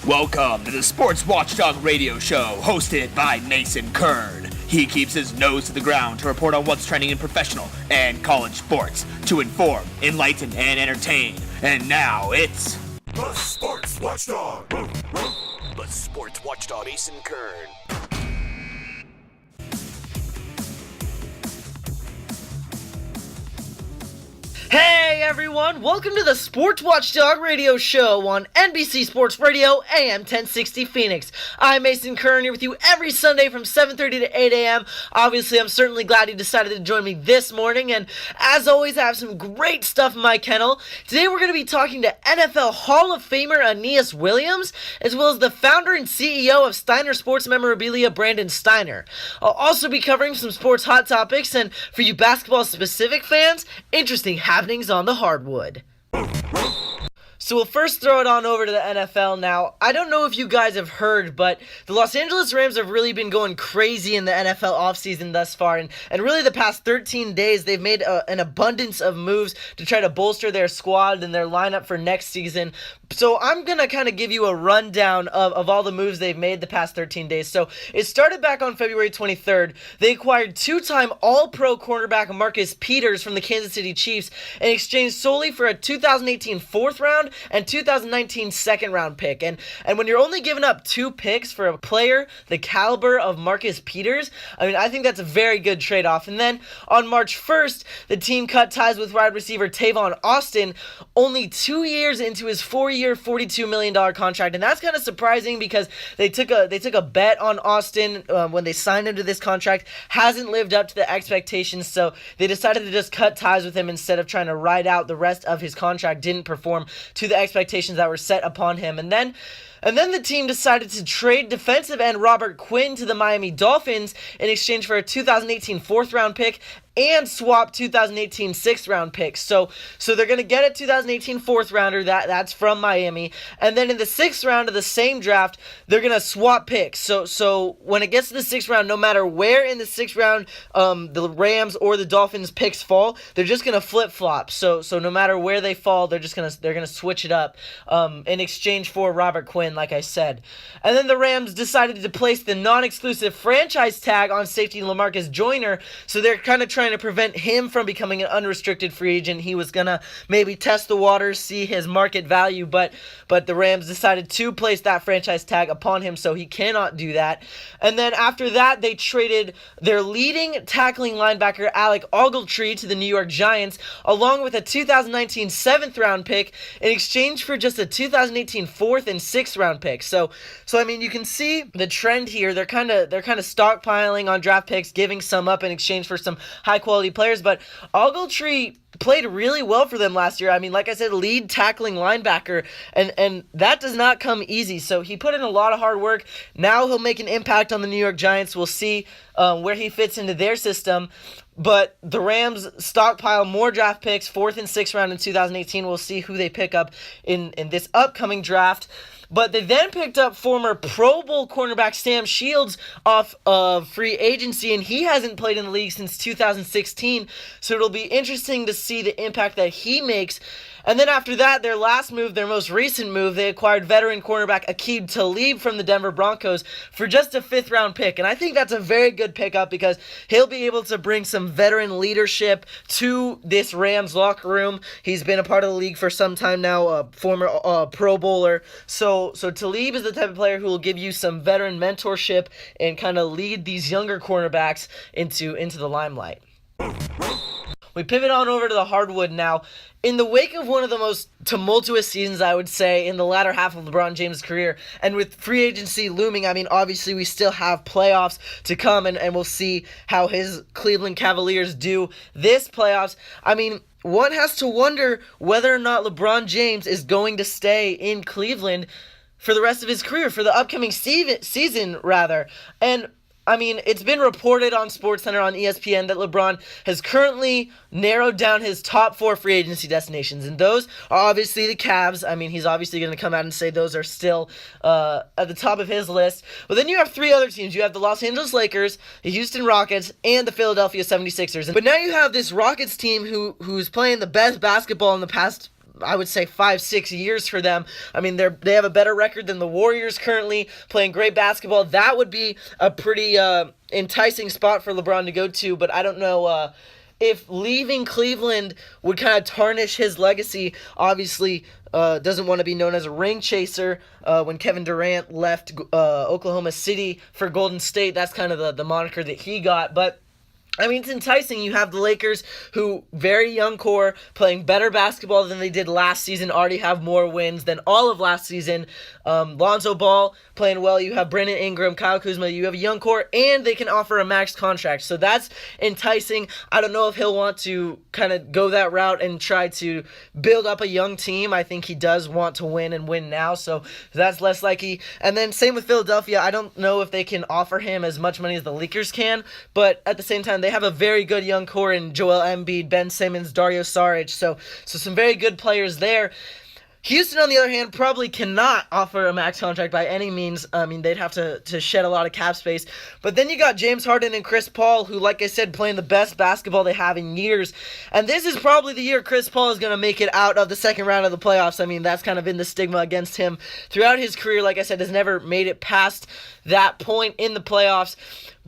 Welcome to the Sports Watchdog radio show, hosted by Mason Kern. He keeps his nose to the ground to report on what's trending in professional and college sports, to inform, enlighten, and entertain. And now it's the Sports Watchdog. The Sports Watchdog, Mason Kern. Hey everyone, welcome to the Sports Watchdog radio show on NBC Sports Radio, AM 1060 Phoenix. I'm Mason Kern here with you every Sunday from 7:30 to 8 a.m. Obviously, I'm certainly glad you decided to join me this morning, and as always, I have some great stuff in my kennel. Today we're going to be talking to NFL Hall-of-Famer Aeneas Williams, as well as the founder and CEO of Steiner Sports Memorabilia, Brandon Steiner. I'll also be covering some sports hot topics, and for you basketball-specific fans, interesting happenings on the hardwood. So we'll first throw it on over to the NFL now. I don't know if you guys have heard, but the Los Angeles Rams have really been going crazy in the NFL offseason thus far. And really the past 13 days, they've made an abundance of moves to try to bolster their squad and their lineup for next season. So I'm going to kind of give you a rundown of all the moves they've made the past 13 days. So it started back on February 23rd. They acquired two-time All-Pro cornerback Marcus Peters from the Kansas City Chiefs in exchange solely for a 2018 fourth round and 2019 second round pick. And when you're only giving up two picks for a player the caliber of Marcus Peters, I think that's a very good trade-off. And then on March 1st, the team cut ties with wide receiver Tavon Austin only 2 years into his 4-year, $42 million contract. And that's kind of surprising because they took a bet on Austin when they signed him to this contract. Hasn't lived up to the expectations, so they decided to just cut ties with him instead of trying to ride out the rest of his contract. Didn't perform to the expectations that were set upon him. And then the team decided to trade defensive end Robert Quinn to the Miami Dolphins in exchange for a 2018 fourth round pick and swap 2018 sixth round picks. So they're going to get a 2018 fourth rounder that's from Miami, and then in the sixth round of the same draft, they're going to swap picks. So when it gets to the sixth round, no matter where in the sixth round the Rams or the Dolphins picks fall, they're just going to flip-flop. So no matter where they fall, they're going to switch it up in exchange for Robert Quinn, like I said. And then the Rams decided to place the non-exclusive franchise tag on safety LaMarcus Joyner, so they're kind of trying to prevent him from becoming an unrestricted free agent. He was gonna maybe test the waters, see his market value, but the Rams decided to place that franchise tag upon him, so he cannot do that. And then after that, they traded their leading tackling linebacker Alec Ogletree to the New York Giants, along with a 2019 seventh round pick in exchange for just a 2018 fourth and sixth round pick. So you can see the trend here. They're kind of stockpiling on draft picks, giving some up in exchange for some high quality players, but Ogletree played really well for them last year. Like I said, lead tackling linebacker, and that does not come easy. So he put in a lot of hard work. Now he'll make an impact on the New York Giants. We'll see where he fits into their system. But the Rams stockpile more draft picks, fourth and sixth round in 2018. We'll see who they pick up in this upcoming draft. But they then picked up former Pro Bowl cornerback Sam Shields off of free agency, and he hasn't played in the league since 2016, so it'll be interesting to see the impact that he makes. And then after that, their most recent move, they acquired veteran cornerback Aqib Talib from the Denver Broncos for just a fifth round pick. And I think that's a very good pickup because he'll be able to bring some veteran leadership to this Rams locker room. He's been a part of the league for some time now, a former Pro Bowler. So Talib is the type of player who will give you some veteran mentorship and kind of lead these younger cornerbacks into the limelight. We pivot on over to the hardwood now. In the wake of one of the most tumultuous seasons, I would say, in the latter half of LeBron James' career, and with free agency looming, obviously we still have playoffs to come, and we'll see how his Cleveland Cavaliers do this playoffs. One has to wonder whether or not LeBron James is going to stay in Cleveland for the rest of his career, for the upcoming season, rather. And it's been reported on SportsCenter on ESPN that LeBron has currently narrowed down his top 4 free agency destinations, and those are obviously the Cavs. He's obviously going to come out and say those are still at the top of his list. But then you have 3 other teams. You have the Los Angeles Lakers, the Houston Rockets, and the Philadelphia 76ers. But now you have this Rockets team who's playing the best basketball in the past I would say 5-6 years for them. I mean, they have a better record than the Warriors currently, playing great basketball. That would be a pretty enticing spot for LeBron to go to, but I don't know if leaving Cleveland would kind of tarnish his legacy. Obviously, doesn't want to be known as a ring chaser. When Kevin Durant left Oklahoma City for Golden State, that's kind of the moniker that he got. But I mean, it's enticing. You have the Lakers, who, very young core, playing better basketball than they did last season, already have more wins than all of last season. Lonzo Ball playing well. You have Brandon Ingram, Kyle Kuzma. You have a young core, and they can offer a max contract. So that's enticing. I don't know if he'll want to kind of go that route and try to build up a young team. I think he does want to win and win now, so that's less likely. And then same with Philadelphia. I don't know if they can offer him as much money as the Lakers can, but at the same time, they have a very good young core in Joel Embiid, Ben Simmons, Dario Saric, so some very good players there. Houston, on the other hand, probably cannot offer a max contract by any means. I mean, they'd have to shed a lot of cap space. But then you got James Harden and Chris Paul, who, like I said, playing the best basketball they have in years. And this is probably the year Chris Paul is going to make it out of the second round of the playoffs. I mean, that's kind of been the stigma against him throughout his career. Like I said, has never made it past that point in the playoffs.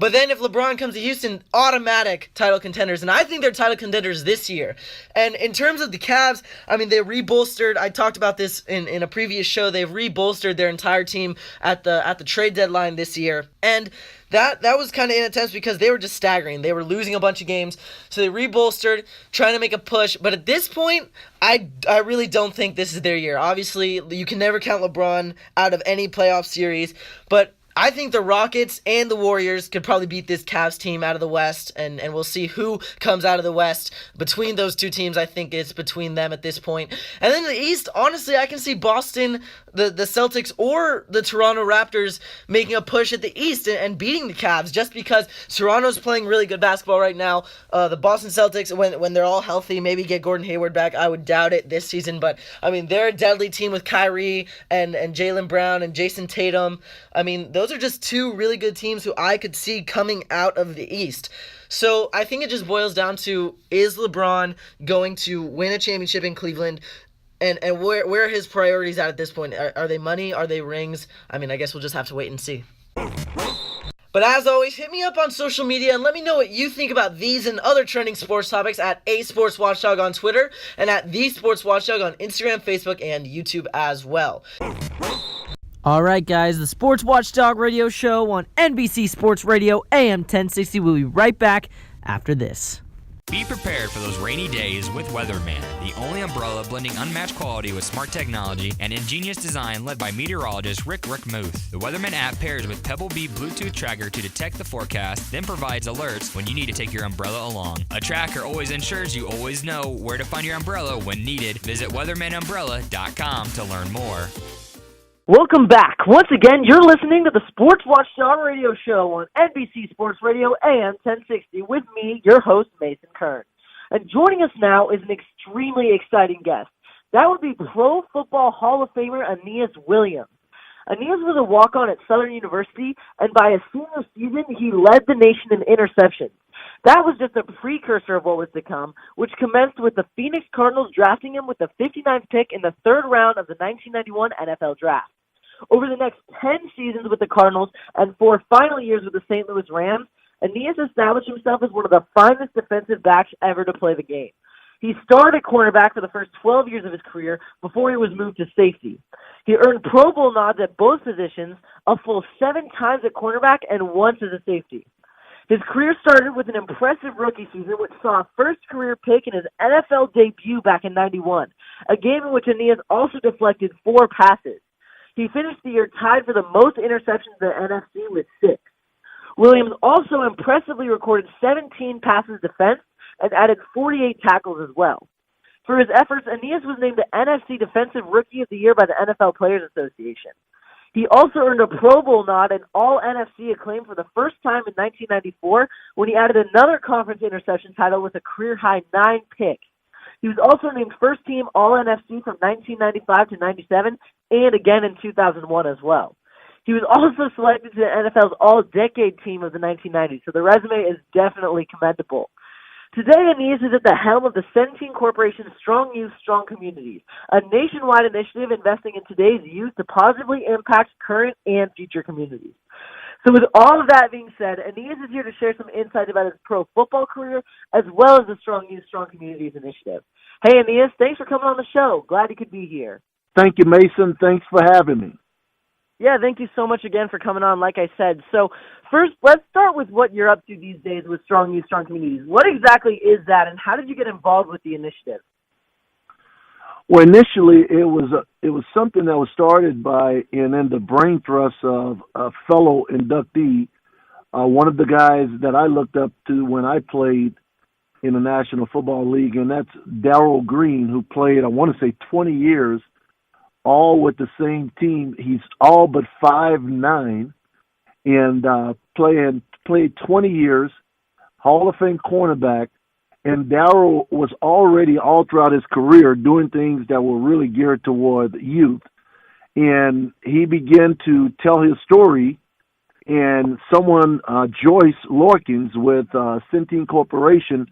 But then if LeBron comes to Houston, automatic title contenders. And I think they're title contenders this year. And in terms of the Cavs, I mean, they re-bolstered. I talked about this in a previous show. They've re-bolstered their entire team at the trade deadline this year. And that was kind of intense because they were just staggering. They were losing a bunch of games. So they re-bolstered, trying to make a push. But at this point, I really don't think this is their year. Obviously, you can never count LeBron out of any playoff series. But I think the Rockets and the Warriors could probably beat this Cavs team out of the West, and we'll see who comes out of the West. Between those two teams, I think it's between them at this point. And then in the East, honestly, I can see Boston, the Celtics, or the Toronto Raptors making a push at the East and beating the Cavs, just because Toronto's playing really good basketball right now. The Boston Celtics, when they're all healthy, maybe get Gordon Hayward back. I would doubt it this season, but I mean, they're a deadly team with Kyrie and Jaylen Brown and Jason Tatum. I mean, those are just two really good teams who I could see coming out of the East. So I think it just boils down to, is LeBron going to win a championship in Cleveland? And where are his priorities at this point? Are they money? Are they rings? I mean, I guess we'll just have to wait and see. But as always, hit me up on social media and let me know what you think about these and other trending sports topics at @sportswatchdog on Twitter and at @sportswatchdog on Instagram, Facebook, and YouTube as well. Alright guys, the Sports Watchdog radio show on NBC Sports Radio AM 1060. We'll be right back after this. Be prepared for those rainy days with Weatherman, the only umbrella blending unmatched quality with smart technology and ingenious design led by meteorologist Rick Muth. The Weatherman app pairs with Pebble Bee Bluetooth tracker to detect the forecast, then provides alerts when you need to take your umbrella along. A tracker always ensures you always know where to find your umbrella when needed. Visit weathermanumbrella.com to learn more. Welcome back. Once again, you're listening to the Sports Watchdog radio show on NBC Sports Radio AM 1060 with me, your host, Mason Kern. And joining us now is an extremely exciting guest. That would be Pro Football Hall-of-Famer Aeneas Williams. Aeneas was a walk-on at Southern University, and by his senior season, he led the nation in interceptions. That was just a precursor of what was to come, which commenced with the Phoenix Cardinals drafting him with the 59th pick in the third round of the 1991 NFL Draft. Over the next 10 seasons with the Cardinals and 4 final years with the St. Louis Rams, Aeneas established himself as one of the finest defensive backs ever to play the game. He started cornerback for the first 12 years of his career before he was moved to safety. He earned Pro Bowl nods at both positions, a full 7 times at cornerback and once as a safety. His career started with an impressive rookie season, which saw a first career pick in his NFL debut back in '91, a game in which Aeneas also deflected 4 passes. He finished the year tied for the most interceptions in the NFC with 6. Williams also impressively recorded 17 passes defensed and added 48 tackles as well. For his efforts, Aeneas was named the NFC Defensive Rookie of the Year by the NFL Players Association. He also earned a Pro Bowl nod and All-NFC acclaim for the first time in 1994 when he added another conference interception title with a career-high 9 picks. He was also named first-team All-NFC from 1995 to 97 and again in 2001 as well. He was also selected to the NFL's All-Decade team of the 1990s, so the resume is definitely commendable. Today, Aeneas is at the helm of the Centene Corporation's Strong Youth, Strong Communities, a nationwide initiative investing in today's youth to positively impact current and future communities. So with all of that being said, Aeneas is here to share some insights about his pro football career as well as the Strong Youth, Strong Communities initiative. Hey, Aeneas, thanks for coming on the show. Glad you could be here. Thank you, Mason. Thanks for having me. Yeah, thank you so much again for coming on, like I said. So first, let's start with what you're up to these days with Strong Youth, Strong Communities. What exactly is that, and how did you get involved with the initiative? Well, initially, it was something that was started by and in the brain thrust of a fellow inductee, one of the guys that I looked up to when I played in the National Football League, and that's Darryl Green, who played, I want to say, 20 years, all with the same team. He's all but 5'9", and played 20 years, Hall of Fame cornerback. And Darryl was already all throughout his career doing things that were really geared toward youth. And he began to tell his story, and someone, Joyce Lorkins with Centene Corporation,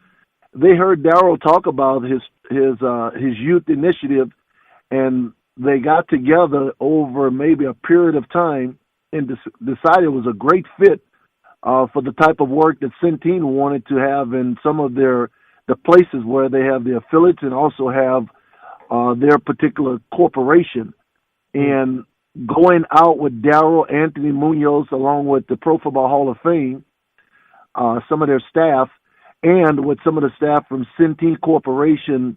they heard Darryl talk about his youth initiative, and they got together over maybe a period of time and decided it was a great fit for the type of work that Centene wanted to have in some of the places where they have the affiliates and also have their particular corporation. And going out with Darryl, Anthony Munoz, along with the Pro Football Hall of Fame, some of their staff, and with some of the staff from Centene Corporation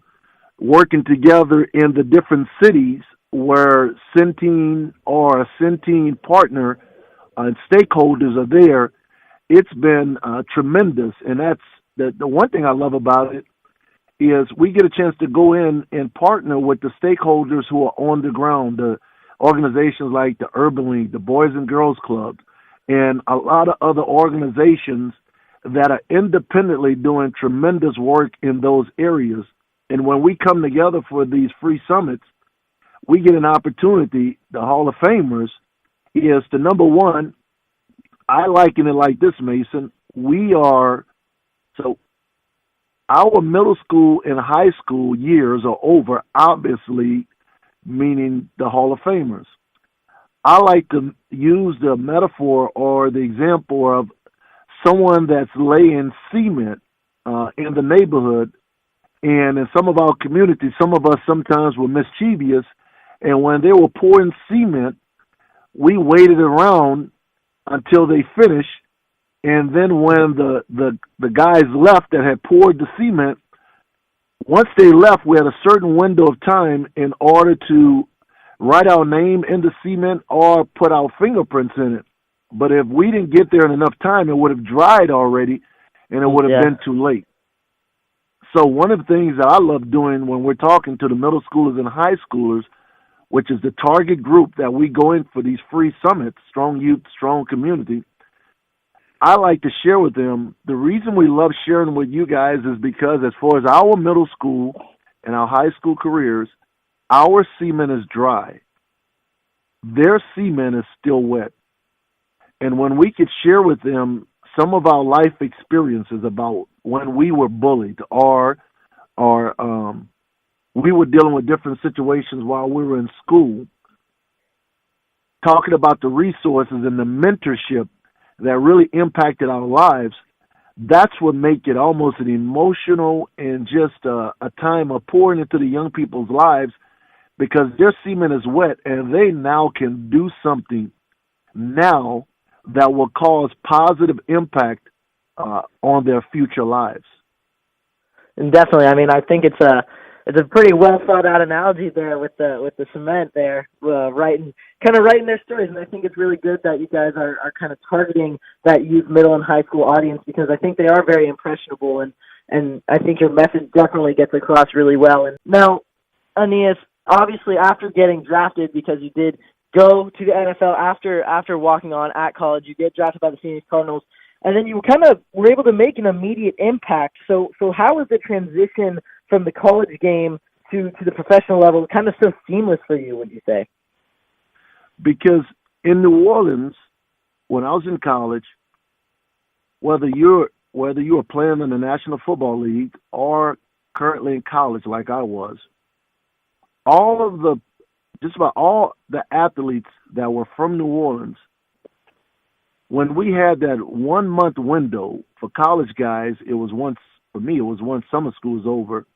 working together in the different cities where Centene or a Centene partner and stakeholders are there, it's been tremendous. And that's the one thing I love about it is we get a chance to go in and partner with the stakeholders who are on the ground, the organizations like the Urban League, the Boys and Girls Club, and a lot of other organizations that are independently doing tremendous work in those areas. And when we come together for these free summits, we get an opportunity, the Hall of Famers, is to, number one, I liken it like this, Mason. Our middle school and high school years are over, obviously, meaning the Hall of Famers. I like to use the metaphor or the example of someone that's laying cement in the neighborhood. And in some of our communities, some of us sometimes were mischievous, and when they were pouring cement, we waited around until they finished. And then when the guys left that had poured the cement, once they left, we had a certain window of time in order to write our name in the cement or put our fingerprints in it. But if we didn't get there in enough time, it would have dried already, and it would have been too late. So one of the things that I love doing when we're talking to the middle schoolers and high schoolers, which is the target group that we go in for these free summits, Strong Youth, Strong Community, I like to share with them, the reason we love sharing with you guys is because as far as our middle school and our high school careers, our cement is dry. Their cement is still wet. And when we could share with them some of our life experiences about when we were bullied or we were dealing with different situations while we were in school, talking about the resources and the mentorship that really impacted our lives, that's what make it almost an emotional and just a time of pouring into the young people's lives, because their semen is wet and they now can do something now that will cause positive impact on their future lives. And definitely, I mean, I think it's a pretty well thought out analogy there with the cement there, writing their stories. And I think it's really good that you guys are kind of targeting that youth, middle, and high school audience, because I think they are very impressionable, and I think your message definitely gets across really well. And now, Aeneas, obviously after getting drafted, because you did go to the NFL after walking on at college, you get drafted by the Phoenix Cardinals, and then you kind of were able to make an immediate impact. So how was the transition from the college game to the professional level kind of so seamless for you, would you say? Because in New Orleans, when I was in college, whether you're whether you were playing in the National Football League or currently in college like I was, just about all the athletes that were from New Orleans, when we had that 1 month window for college guys, it was once summer school was over.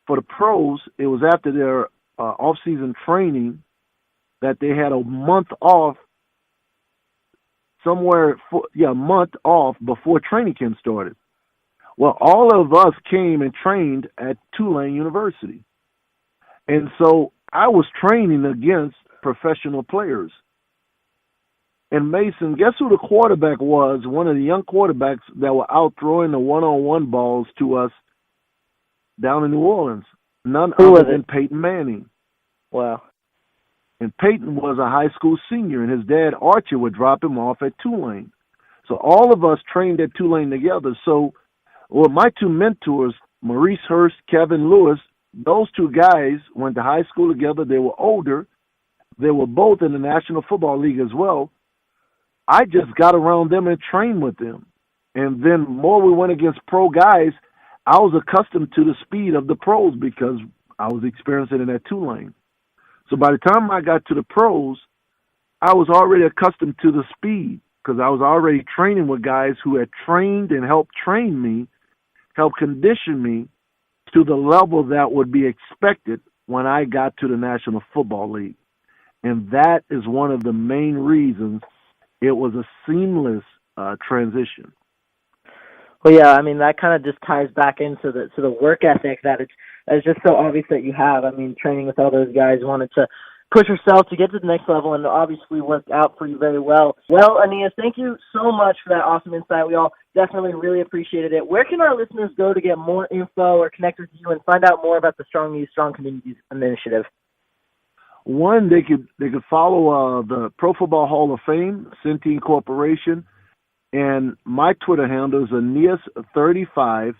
For the pros, it was after their off-season training that they had a month off a month off before training camp started. Well, all of us came and trained at Tulane University. And so I was training against professional players. And Mason, guess who the quarterback was? One of the young quarterbacks that were out throwing the one-on-one balls to us down in New Orleans. None other than Peyton Manning. Wow. And Peyton was a high school senior, and his dad, Archie, would drop him off at Tulane. So all of us trained at Tulane together. So my two mentors, Maurice Hurst, Kevin Lewis, those two guys went to high school together. They were older. They were both in the National Football League as well. I just got around them and trained with them. And then more we went against pro guys, I was accustomed to the speed of the pros because I was experiencing it at Tulane. So by the time I got to the pros, I was already accustomed to the speed because I was already training with guys who had trained and helped train me, helped condition me to the level that would be expected when I got to the National Football League. And that is one of the main reasons it was a seamless transition. Well, yeah, I mean, that kind of just ties back into the work ethic that it's just so obvious that you have. I mean, training with all those guys, wanted to push yourself to get to the next level, and obviously worked out for you very well. Well, Aeneas, thank you so much for that awesome insight. We all definitely really appreciated it. Where can our listeners go to get more info or connect with you and find out more about the Strong Youth, Strong Communities initiative? One, they could follow the Pro Football Hall of Fame, Centene Corporation, and my Twitter handle is Aeneas35,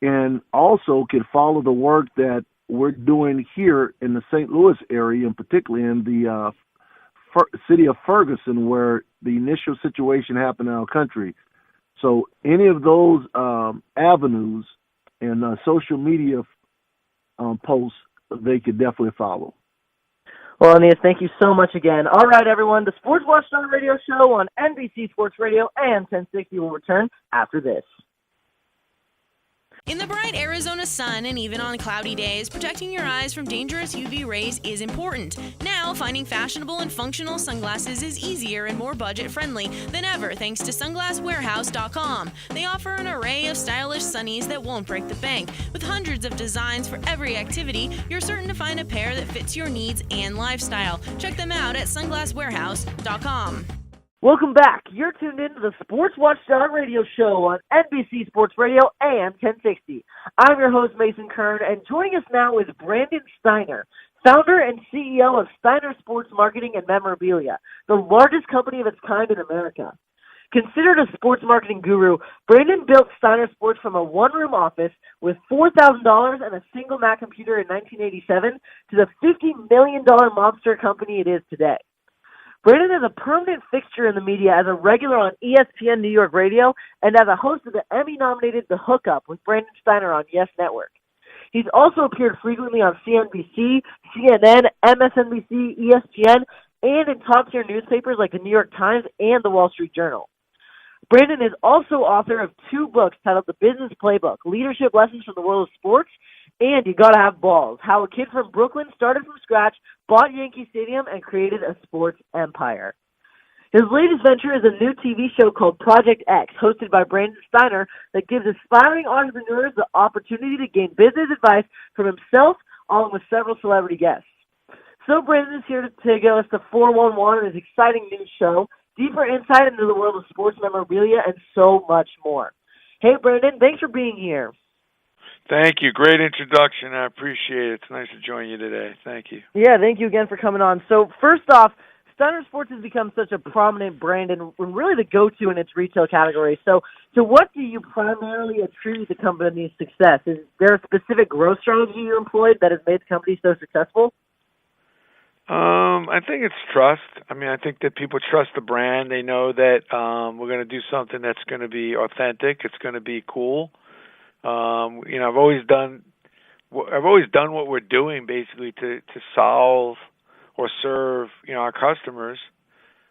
and also could follow the work that we're doing here in the St. Louis area, and particularly in the city of Ferguson, where the initial situation happened in our country. So any of those avenues and social media posts, they could definitely follow. Well, Aeneas, thank you so much again. All right, everyone, the Sports Watchdog radio show on NBC Sports Radio and 1060 will return after this. In the bright Arizona sun and even on cloudy days, protecting your eyes from dangerous UV rays is important. Now, finding fashionable and functional sunglasses is easier and more budget-friendly than ever thanks to sunglasswarehouse.com. They offer an array of stylish sunnies that won't break the bank. With hundreds of designs for every activity, you're certain to find a pair that fits your needs and lifestyle. Check them out at sunglasswarehouse.com. Welcome back. You're tuned in to the Sports Watchdog radio show on NBC Sports Radio AM 1060. I'm your host, Mason Kern, and joining us now is Brandon Steiner, founder and CEO of Steiner Sports Marketing and Memorabilia, the largest company of its kind in America. Considered a sports marketing guru, Brandon built Steiner Sports from a one-room office with $4,000 and a single Mac computer in 1987 to the $50 million monster company it is today. Brandon is a permanent fixture in the media as a regular on ESPN New York Radio and as a host of the Emmy-nominated The Hookup with Brandon Steiner on Yes Network. He's also appeared frequently on CNBC, CNN, MSNBC, ESPN, and in top-tier newspapers like the New York Times and the Wall Street Journal. Brandon is also author of 2 books titled The Business Playbook, Leadership Lessons from the World of Sports, and You Gotta Have Balls, How a Kid from Brooklyn started from scratch, bought Yankee Stadium, and created a sports empire. His latest venture is a new TV show called Project X, hosted by Brandon Steiner, that gives aspiring entrepreneurs the opportunity to gain business advice from himself, along with several celebrity guests. So Brandon is here to give us the 411 in his exciting new show, deeper insight into the world of sports memorabilia, and so much more. Hey, Brandon, thanks for being here. Thank you. Great introduction. I appreciate it. It's nice to join you today. Thank you. Yeah, thank you again for coming on. So first off, Steiner Sports has become such a prominent brand and really the go-to in its retail category. So what do you primarily attribute the company's success? Is there a specific growth strategy you employed that has made the company so successful? I think it's trust. I mean, I think that people trust the brand. They know that we're going to do something that's going to be authentic. It's going to be cool. I've always done what we're doing basically to solve or serve our customers,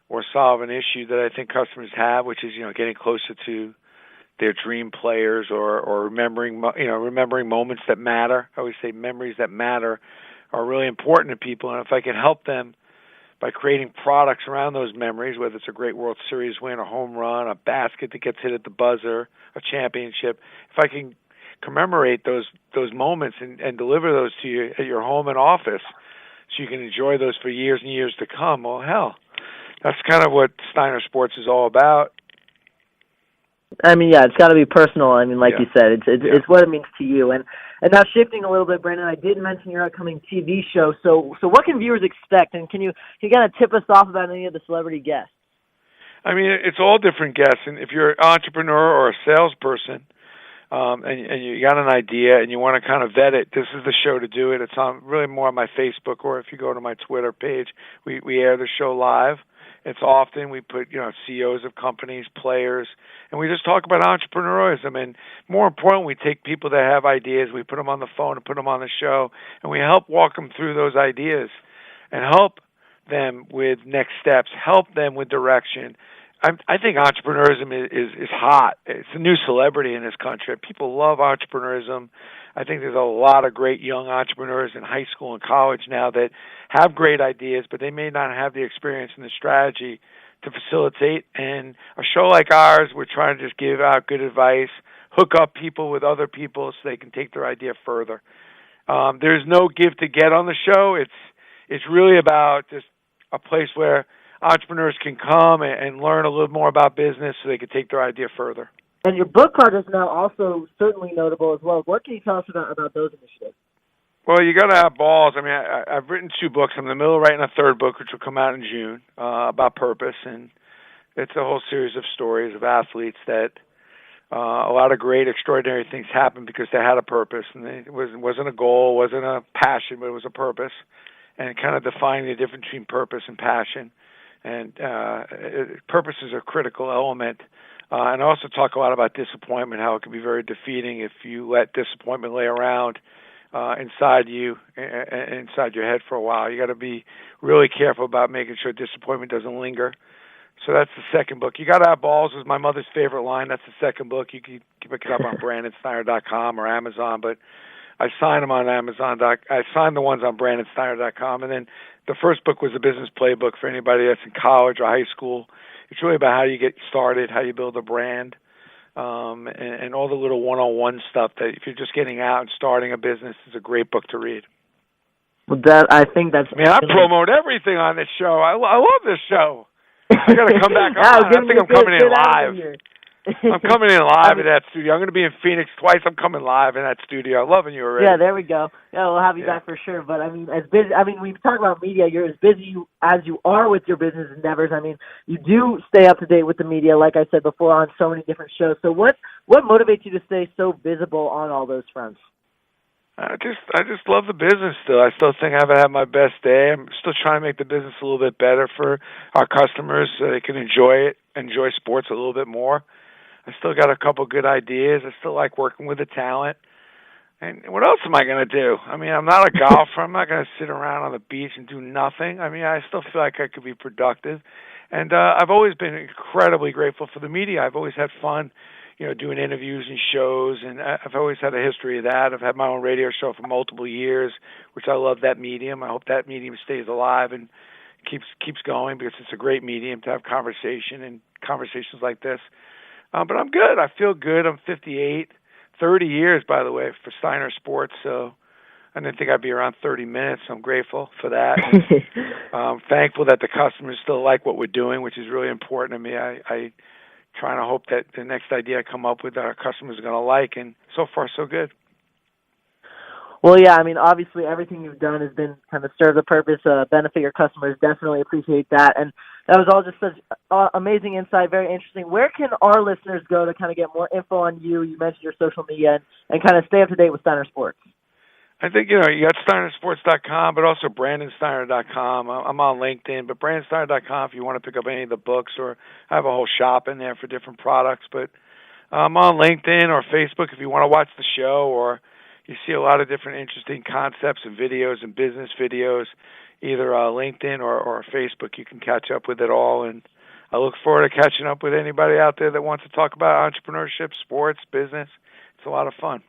or solve an issue that I think customers have, which is getting closer to their dream players, or remembering moments that matter. I always say memories that matter are really important to people, and if I can help them by creating products around those memories, whether it's a great World Series win, a home run, a basket that gets hit at the buzzer, a championship, if I can commemorate those moments and deliver those to you at your home and office so you can enjoy those for years and years to come, well, hell, that's kind of what Steiner Sports is all about. I mean, yeah, it's got to be personal. I mean, like you said, it's what it means to you. And now shifting a little bit, Brandon, I did mention your upcoming TV show. So what can viewers expect? And can you kind of tip us off about any of the celebrity guests? I mean, it's all different guests. And if you're an entrepreneur or a salesperson, and you got an idea and you want to kind of vet it, this is the show to do it. It's on really more on my Facebook, or if you go to my Twitter page, we air the show live. It's often we put CEOs of companies, players, and we just talk about entrepreneurism. And more important, we take people that have ideas, we put them on the phone and put them on the show, and we help walk them through those ideas and help them with next steps, help them with direction. I think entrepreneurism is hot. It's a new celebrity in this country. People love entrepreneurism. I think there's a lot of great young entrepreneurs in high school and college now that have great ideas, but they may not have the experience and the strategy to facilitate. And a show like ours, we're trying to just give out good advice, hook up people with other people so they can take their idea further. There's no give to get on the show. It's really about just a place where entrepreneurs can come and learn a little more about business so they can take their idea further. And your book card is now also certainly notable as well. What can you tell us about those initiatives? Well, you got to have balls. I mean, I've written 2 books. I'm in the middle of writing a 3rd book, which will come out in June, about purpose. And it's a whole series of stories of athletes that a lot of great, extraordinary things happened because they had a purpose. And it wasn't a goal, wasn't a passion, but it was a purpose. And kind of defining the difference between purpose and passion. And purpose is a critical element. And I also talk a lot about disappointment, how it can be very defeating if you let disappointment lay around inside you, inside your head for a while. You got to be really careful about making sure disappointment doesn't linger. So that's the 2nd book. You got to have balls is my mother's favorite line. That's the 2nd book. You can pick it up on BrandonSteiner.com or Amazon, but I sign them on Amazon. I sign the ones on BrandonSteiner.com, and then the 1st book was a business playbook for anybody that's in college or high school. It's really about how you get started, how you build a brand, and all the little one-on-one stuff that if you're just getting out and starting a business, is a great book to read. Well, I think that's... Man, I promote everything on this show. I love this show. I got to come back on. I think I'm coming in live. I'm coming in live in that studio. I'm going to be in Phoenix twice. I'm coming live in that studio. I'm loving you already. Yeah, there we go. Yeah, we'll have you back for sure. But I mean, as busy. I mean, we talk about media. You're as busy as you are with your business endeavors. I mean, you do stay up to date with the media, like I said before, on so many different shows. So what motivates you to stay so visible on all those fronts? I just love the business still. I still think I haven't had my best day. I'm still trying to make the business a little bit better for our customers so they can enjoy sports a little bit more. I still got a couple good ideas. I still like working with the talent. And what else am I going to do? I mean, I'm not a golfer. I'm not going to sit around on the beach and do nothing. I mean, I still feel like I could be productive. And I've always been incredibly grateful for the media. I've always had fun, doing interviews and shows, and I've always had a history of that. I've had my own radio show for multiple years, which I love that medium. I hope that medium stays alive and keeps going because it's a great medium to have conversation and conversations like this. But I'm good. I feel good. I'm 58, 30 years, by the way, for Steiner Sports. So I didn't think I'd be around 30 minutes. So I'm grateful for that. I'm thankful that the customers still like what we're doing, which is really important to me. I trying to hope that the next idea I come up with our customers are going to like, and so far so good. Well, yeah, I mean, obviously everything you've done has been kind of serve the purpose, benefit your customers. Definitely appreciate that. And that was all just such amazing insight, very interesting. Where can our listeners go to kind of get more info on you? You mentioned your social media and kind of stay up to date with Steiner Sports. I think, you got SteinerSports.com, but also BrandonSteiner.com. I'm on LinkedIn, but BrandonSteiner.com if you want to pick up any of the books, or I have a whole shop in there for different products. But I'm on LinkedIn or Facebook if you want to watch the show, or you see a lot of different interesting concepts and videos and business videos, either LinkedIn or Facebook. You can catch up with it all, and I look forward to catching up with anybody out there that wants to talk about entrepreneurship, sports, business. It's a lot of fun.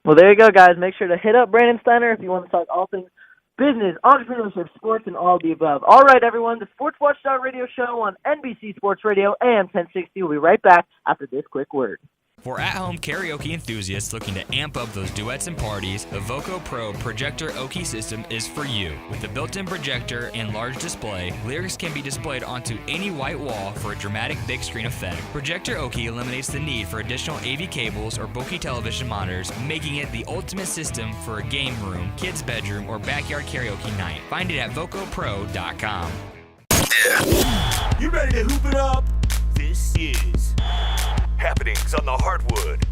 Well, there you go, guys. Make sure to hit up Brandon Steiner if you want to talk all things business, entrepreneurship, sports, and all of the above. All right, everyone, the Sports Watchdog Radio Show on NBC Sports Radio, AM 1060. We'll be right back after this quick word. For at-home karaoke enthusiasts looking to amp up those duets and parties, the Voco Pro Projector Oki system is for you. With a built-in projector and large display, lyrics can be displayed onto any white wall for a dramatic big screen effect. Projector Oki eliminates the need for additional AV cables or bulky television monitors, making it the ultimate system for a game room, kid's bedroom, or backyard karaoke night. Find it at VocoPro.com. You ready to hoop it up? This is Happenings on the Hardwood.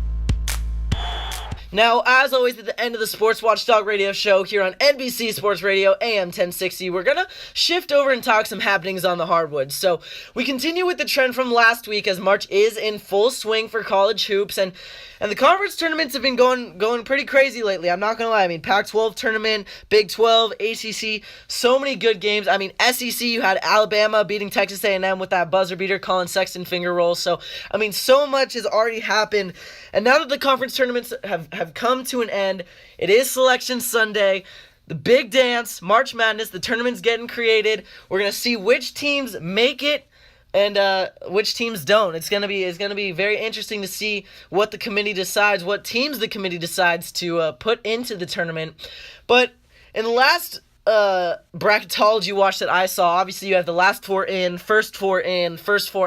Now, as always, at the end of the Sports Watchdog Radio Show here on NBC Sports Radio, AM 1060, we're going to shift over and talk some happenings on the hardwood. So, we continue with the trend from last week as March is in full swing for college hoops, and the conference tournaments have been going pretty crazy lately. I'm not going to lie. I mean, Pac-12 tournament, Big 12, ACC, so many good games. I mean, SEC, you had Alabama beating Texas A&M with that buzzer beater, Colin Sexton finger roll. So, I mean, so much has already happened. And now that the conference tournaments have come to an end, it is Selection Sunday. The big dance, March Madness, the tournament's getting created. We're going to see which teams make it and which teams don't. It's gonna be very interesting to see what the committee decides, what teams the committee decides to put into the tournament. But in the last bracketology watch that I saw, obviously you have the last four in, first four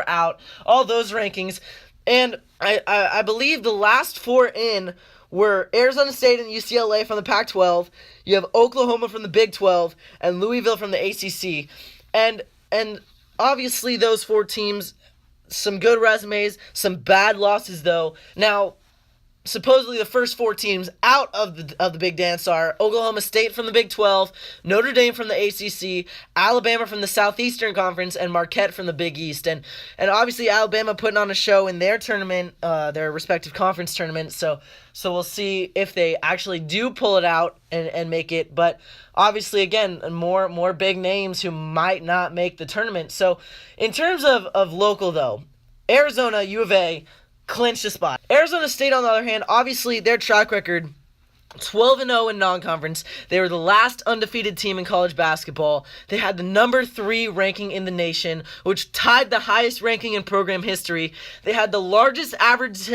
out, all those rankings, and I believe the last four in were Arizona State and UCLA from the Pac-12. You have Oklahoma from the Big 12 and Louisville from the ACC, and obviously, those four teams, some good resumes, some bad losses, though. Now, supposedly the first four teams out of the big dance are Oklahoma State from the Big 12, Notre Dame from the ACC, Alabama from the Southeastern Conference, and Marquette from the Big East. And obviously, Alabama putting on a show in their tournament, their respective conference tournament. So we'll see if they actually do pull it out and make it. But obviously, again, more big names who might not make the tournament. So in terms of local, though, Arizona, U of A, clinched a spot. Arizona State, on the other hand, obviously their track record, 12-0 in non-conference. They were the last undefeated team in college basketball. They had the number 3 ranking in the nation, which tied the highest ranking in program history. They had the largest average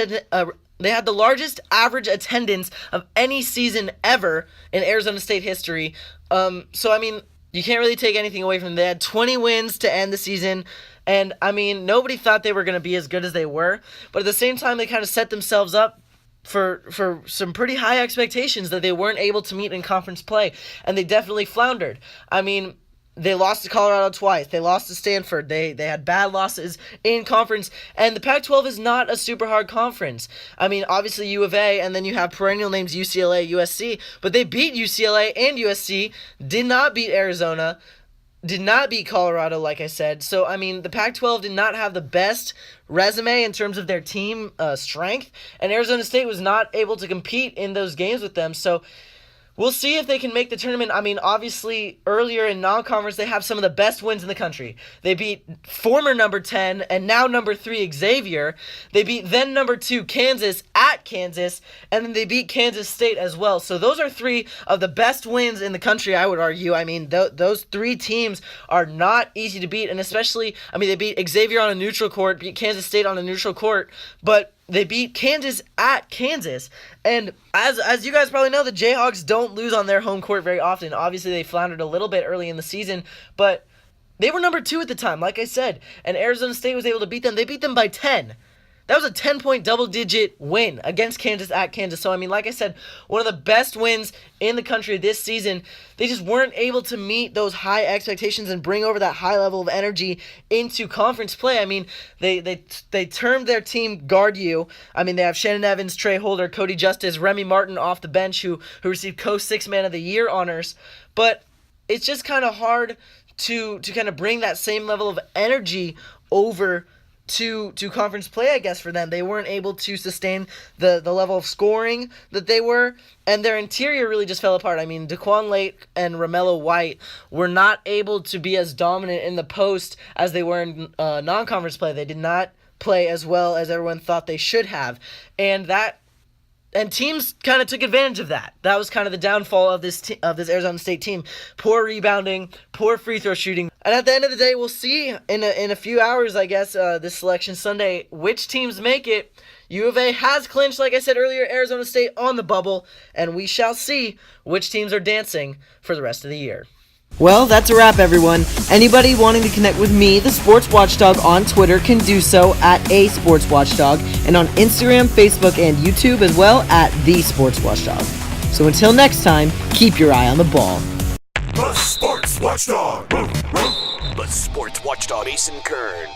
attendance of any season ever in Arizona State history. So I mean, you can't really take anything away from them. They had 20 wins to end the season. And, I mean, nobody thought they were going to be as good as they were. But at the same time, they kind of set themselves up for some pretty high expectations that they weren't able to meet in conference play. And they definitely floundered. I mean, they lost to Colorado twice. They lost to Stanford. They had bad losses in conference. And the Pac-12 is not a super hard conference. I mean, obviously U of A, and then you have perennial names UCLA, USC. But they beat UCLA and USC, did not beat Arizona, did not beat Colorado, like I said. So, I mean, the Pac-12 did not have the best resume in terms of their team strength, and Arizona State was not able to compete in those games with them. So, we'll see if they can make the tournament. I mean, obviously, earlier in non-conference, they have some of the best wins in the country. They beat former number 10 and now number 3 Xavier. They beat then number 2 Kansas at Kansas, and then they beat Kansas State as well. So those are 3 of the best wins in the country, I would argue. I mean, those 3 teams are not easy to beat, and especially, I mean, they beat Xavier on a neutral court, beat Kansas State on a neutral court, but they beat Kansas at Kansas. And as you guys probably know, the Jayhawks don't lose on their home court very often. Obviously, they floundered a little bit early in the season, but they were number 2 at the time, like I said. And Arizona State was able to beat them. They beat them by 10. That was a 10-point double-digit win against Kansas at Kansas. So, I mean, like I said, one of the best wins in the country this season. They just weren't able to meet those high expectations and bring over that high level of energy into conference play. I mean, they termed their team Guard You. I mean, they have Shannon Evans, Trey Holder, Cody Justice, Remy Martin off the bench who received Coast 6 Man of the Year honors. But it's just kind of hard to kind of bring that same level of energy over to conference play, I guess, for them. They weren't able to sustain the level of scoring that they were, and their interior really just fell apart. I mean, Daquan Lake and Romello White were not able to be as dominant in the post as they were in non-conference play. They did not play as well as everyone thought they should have, and teams kind of took advantage of that. That was kind of the downfall of this Arizona State team. Poor rebounding, poor free throw shooting. And at the end of the day, we'll see in a few hours, I guess, this Selection Sunday, which teams make it. U of A has clinched, like I said earlier, Arizona State on the bubble, and we shall see which teams are dancing for the rest of the year. Well, that's a wrap, everyone. Anybody wanting to connect with me, the Sports Watchdog, on Twitter can do so at @SportsWatchdog, and on Instagram, Facebook, and YouTube as well at The Sports Watchdog. So until next time, keep your eye on the ball. The Sports Watchdog. The Sports Watchdog, Ace and Kern.